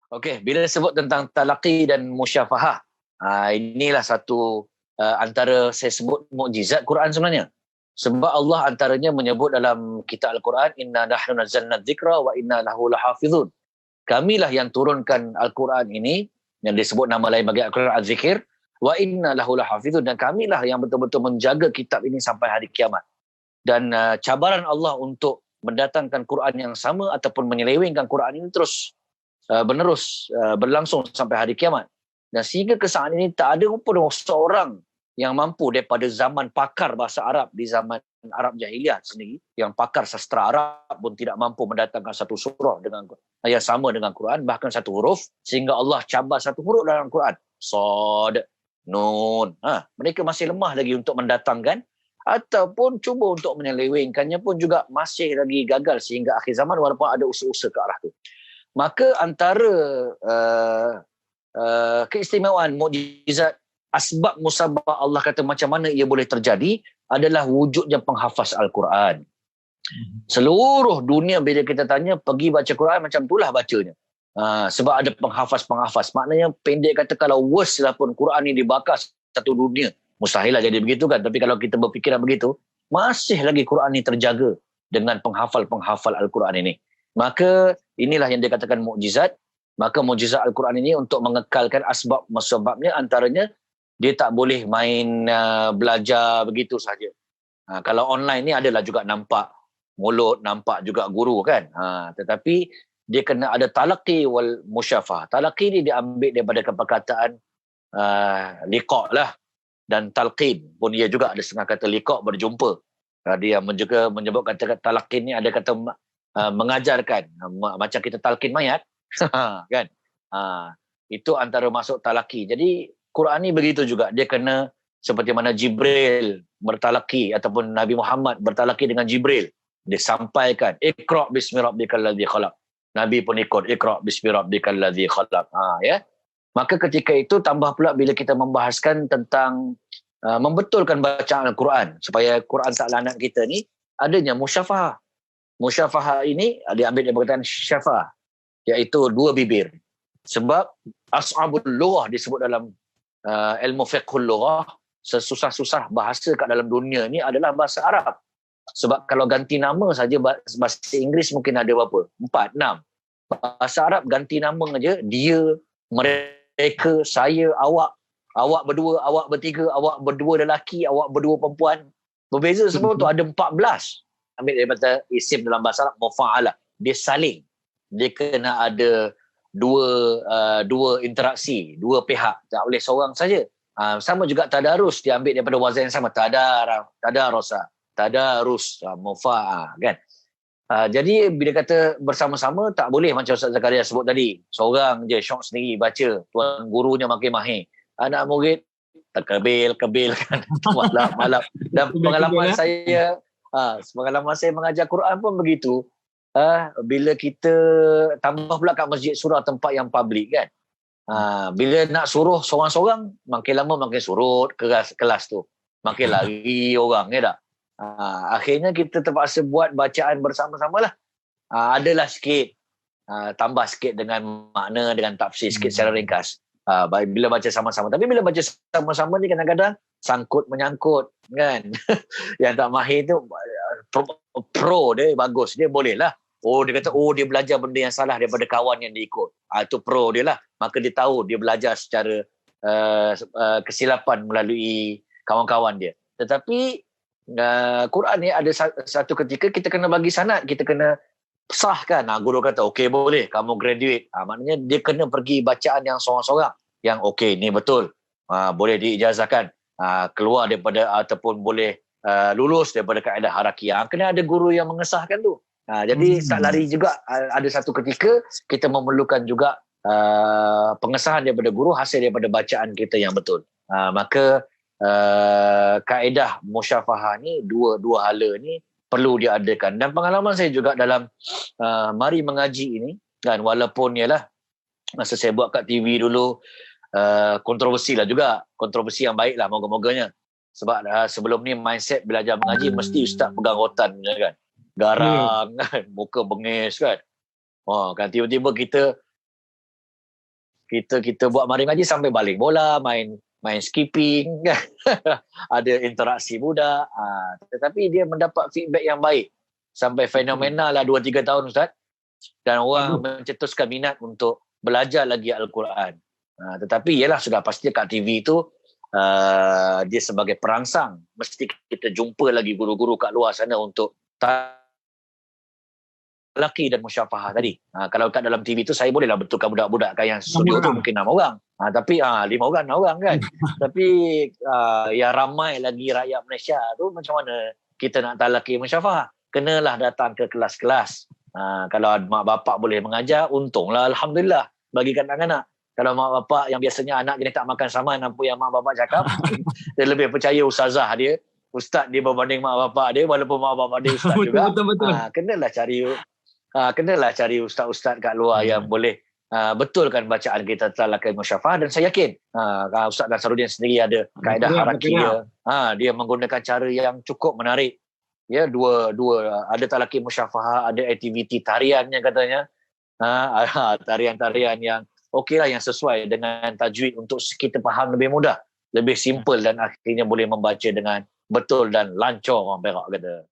Okey, bila sebut tentang talaqi dan musyafahah, inilah satu antara saya sebut mukjizat Quran sebenarnya. Sebab Allah antaranya menyebut dalam kitab Al-Quran, inna nahnu nazzalna dzikra wa inna lahu lahafizun. Kamilah yang turunkan Al-Quran ini, yang disebut nama lain bagi Al-Quran Az-Zikir, wa inna lahu lahafizun, dan kamilah yang betul-betul menjaga kitab ini sampai hari kiamat. Dan cabaran Allah untuk mendatangkan Quran yang sama ataupun menyelewengkan Quran ini terus menerus berlangsung sampai hari kiamat. Dan sehingga ke saat ini tak ada pun seorang yang mampu daripada zaman pakar bahasa Arab di zaman Arab Jahiliyah sendiri, yang pakar sastra Arab pun tidak mampu mendatangkan satu surah dengan yang sama dengan Quran, bahkan satu huruf, sehingga Allah cabar satu huruf dalam Quran. Sad, Nun. Mereka masih lemah lagi untuk mendatangkan ataupun cuba untuk menyelewengkannya pun juga masih lagi gagal sehingga akhir zaman, walaupun ada usaha-usaha ke arah tu. Maka antara keistimewaan mukjizat asbab musabab Allah kata macam mana ia boleh terjadi adalah wujudnya penghafaz Al-Quran. Seluruh dunia bila kita tanya pergi baca Quran macam itulah bacanya. Sebab ada penghafaz-penghafaz. Maknanya pendek kata kalau worst lah pun Quran ni dibakar satu dunia. Mustahil lah jadi begitu kan. Tapi kalau kita berfikiran begitu, masih lagi Quran ni terjaga dengan penghafal-penghafal Al-Quran ini. Maka inilah yang dikatakan mukjizat. Maka mukjizat Al-Quran ini untuk mengekalkan asbab musababnya, antaranya dia tak boleh main belajar begitu saja. Kalau online ni adalah juga nampak mulut, nampak juga guru kan. Tetapi dia kena ada talaqi wal musyafah. Talaqi ni diambil daripada perkataan liqa' lah. Dan talqin pun ia juga ada setengah kata liqa' berjumpa. Dia juga menyebut kata talaqin ni ada kata mengajarkan, macam kita talqin mayat kan. Itu antara masuk talaqi. Jadi Quran ni begitu juga, dia kena seperti mana Jibril bertalaqi ataupun Nabi Muhammad bertalaqi dengan Jibril, dia sampaikan iqra bismi rabbikal ladzi khalaq. Nabi pun ikut iqra bismi rabbikal ladzi khalaq. Ya. Maka ketika itu tambah pula bila kita membahaskan tentang membetulkan bacaan Al-Quran supaya Quran tak lanat kita ni, adanya musyafahah. Musyafahah ini diambil dari perkataan syafah, iaitu dua bibir. Sebab as'abul lughah disebut dalam ilmu fiqhul lughah, sesusah-susah bahasa kat dalam dunia ni adalah bahasa Arab. Sebab kalau ganti nama saja bahasa Inggeris mungkin ada berapa? 4, 6. Bahasa Arab ganti nama aja, dia, mereka, saya, awak, awak berdua, awak bertiga, awak berdua lelaki, awak berdua perempuan. Berbeza semua tu ada 14. Ambil daripada isim dalam bahasa Arab mufa'alah. Dia saling. Dia kena ada dua interaksi, dua pihak. Tak boleh seorang saja. Sama juga tadarus, diambil daripada wazan yang sama. Tadarosa, tadarus, mufa'ah kan. Jadi bila kata bersama-sama tak boleh macam Ustaz Zakaria sebut tadi. Seorang je syok sendiri baca, tuan gurunya makin mahir. Anak murid terkebil kan malam-malam. Dan pengalaman saya mengajar Quran pun begitu. Bila kita tambah pula kat masjid surau, tempat yang public kan. Bila nak suruh seorang-seorang, makin lama makin surut kelas tu. Makin lari orang, ya tak? Akhirnya kita terpaksa buat bacaan bersama-sama lah. Adalah sikit, tambah sikit dengan makna, dengan tafsir sikit secara ringkas. Bila baca sama-sama. Tapi bila baca sama-sama ni kadang-kadang sangkut menyangkut kan. Yang tak mahir tu pro dia bagus, dia boleh lah. Dia kata dia belajar benda yang salah daripada kawan yang dia ikut. Itu pro dia lah. Maka dia tahu dia belajar secara kesilapan melalui kawan-kawan dia. Tetapi Quran ni ada satu ketika kita kena bagi sanad, kita kena sahkan. Guru kata okey boleh kamu graduate. Maknanya dia kena pergi bacaan yang seorang-seorang yang okey ni betul, boleh diijazahkan, keluar daripada ataupun boleh lulus daripada kaedah harakiah. Kena ada guru yang mengesahkan tu. Jadi tak lari juga, ada satu ketika kita memerlukan juga pengesahan daripada guru hasil daripada bacaan kita yang betul. Maka kaedah musyafahah ni, dua hala ni perlu diadakan. Dan pengalaman saya juga dalam mari mengaji ini kan, walaupun ialah masa saya buat kat TV dulu kontroversi lah juga, kontroversi yang baik lah moga-moganya. Sebab sebelum ni mindset belajar mengaji mesti ustaz pegang rotan kan, garang kan, muka bengis kan. Kan tiba-tiba kita kita buat mari ngaji sampai balik bola, main skipping kan. Ada interaksi budak. Tetapi dia mendapat feedback yang baik. Sampai fenomenal lah 2-3 tahun Ustaz. Dan orang mencetuskan minat untuk belajar lagi Al-Quran. Tetapi ialah sudah pasti kat TV itu dia sebagai perangsang. Mesti kita jumpa lagi guru-guru kat luar sana untuk talaki dan musyafahah tadi. Kalau kat dalam TV tu saya bolehlah betulkan budak-budak kan yang studio tu mungkin 6 orang. Tapi 5 orang, 6 orang kan. Tapi yang ramai lagi rakyat Malaysia tu macam mana kita nak talaki musyafahah? Kenalah datang ke kelas-kelas. Kalau mak bapak boleh mengajar, untunglah alhamdulillah bagi kanak-kanak. Kalau mak bapak yang biasanya anak jenis tak makan saman apa yang mak bapak cakap, dia lebih percaya ustazah dia, ustaz dia berbanding mak bapak dia walaupun mak bapak dia ustaz juga. Betul. Kenalah cari ustaz-ustaz kat luar yang boleh betulkan bacaan kita talakai musyafahah. Dan saya yakin Ustaz Nasaruddin sendiri ada kaedah haraki dia menggunakan cara yang cukup menarik. Ya, dua ada talaki musyafahah, ada aktiviti tariannya katanya. Tarian-tarian yang okeylah, yang sesuai dengan tajwid untuk kita faham lebih mudah, lebih simple dan akhirnya boleh membaca dengan betul dan lancar orang Perak kata.